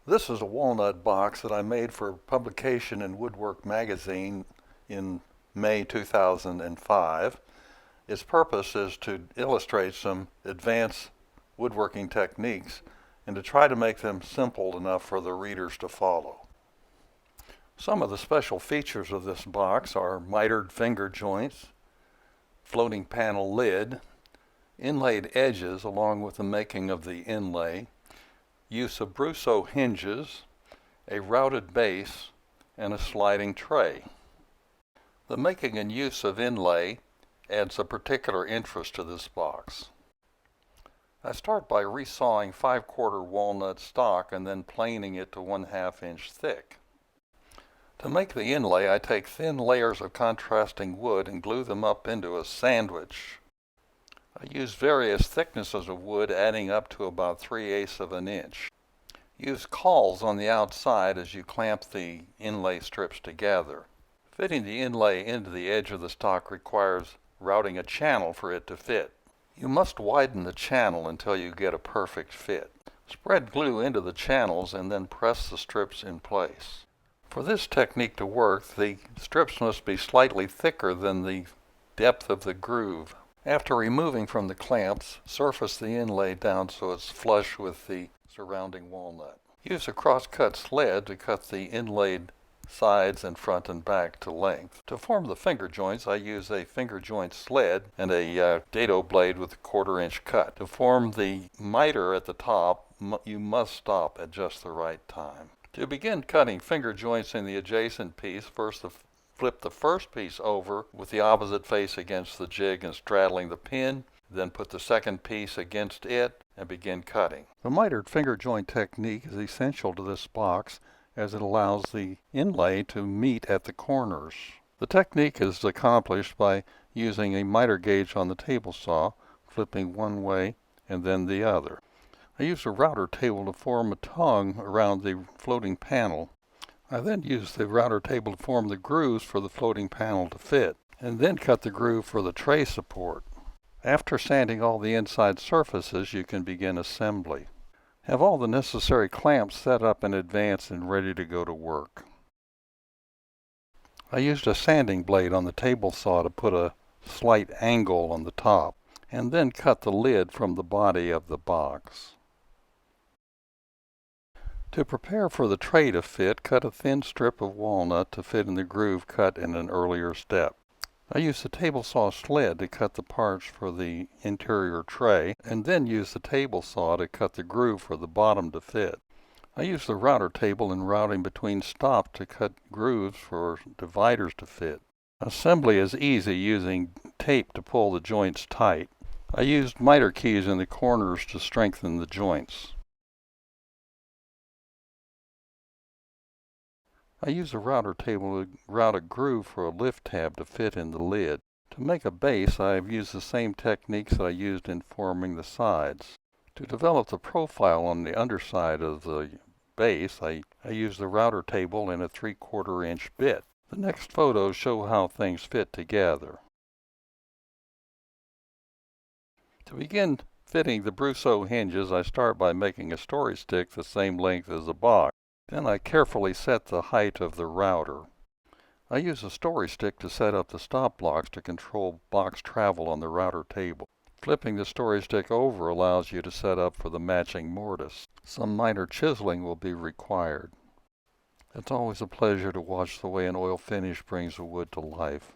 This is a walnut box that I made for publication in Woodwork Magazine in May 2005. Its purpose is to illustrate some advanced woodworking techniques and to try to make them simple enough for the readers to follow. Some of the special features of this box are mitered finger joints, floating panel lid, inlaid edges along with the making of the inlay, use of Brousseau hinges, a routed base, and a sliding tray. The making and use of inlay adds a particular interest to this box. I start by resawing 5/4 walnut stock and then planing it to 1/2 inch thick. To make the inlay, I take thin layers of contrasting wood and glue them up into a sandwich. I use various thicknesses of wood adding up to about 3/8 of an inch. Use cawls on the outside as you clamp the inlay strips together. Fitting the inlay into the edge of the stock requires routing a channel for it to fit. You must widen the channel until you get a perfect fit. Spread glue into the channels and then press the strips in place. For this technique to work, the strips must be slightly thicker than the depth of the groove. After removing from the clamps, surface the inlay down so it's flush with the surrounding walnut. Use a cross-cut sled to cut the inlaid sides and front and back to length. To form the finger joints, I use a finger joint sled and a dado blade with a 1/4 inch cut. To form the miter at the top, you must stop at just the right time. To begin cutting finger joints in the adjacent piece, first flip the first piece over with the opposite face against the jig and straddling the pin, then put the second piece against it and begin cutting. The mitered finger joint technique is essential to this box as it allows the inlay to meet at the corners. The technique is accomplished by using a miter gauge on the table saw, flipping one way and then the other. I use a router table to form a tongue around the floating panel. I then use the router table to form the grooves for the floating panel to fit, and then cut the groove for the tray support. After sanding all the inside surfaces, you can begin assembly. Have all the necessary clamps set up in advance and ready to go to work. I used a sanding blade on the table saw to put a slight angle on the top, and then cut the lid from the body of the box. To prepare for the tray to fit, cut a thin strip of walnut to fit in the groove cut in an earlier step. I use the table saw sled to cut the parts for the interior tray, and then use the table saw to cut the groove for the bottom to fit. I use the router table in routing between stops to cut grooves for dividers to fit. Assembly is easy using tape to pull the joints tight. I used miter keys in the corners to strengthen the joints. I use a router table to route a groove for a lift tab to fit in the lid. To make a base, I have used the same techniques that I used in forming the sides. To develop the profile on the underside of the base, I used the router table and a 3/4 inch bit. The next photos show how things fit together. To begin fitting the Brousseau hinges, I start by making a story stick the same length as the box. Then I carefully set the height of the router. I use a story stick to set up the stop blocks to control box travel on the router table. Flipping the story stick over allows you to set up for the matching mortise. Some minor chiseling will be required. It's always a pleasure to watch the way an oil finish brings the wood to life.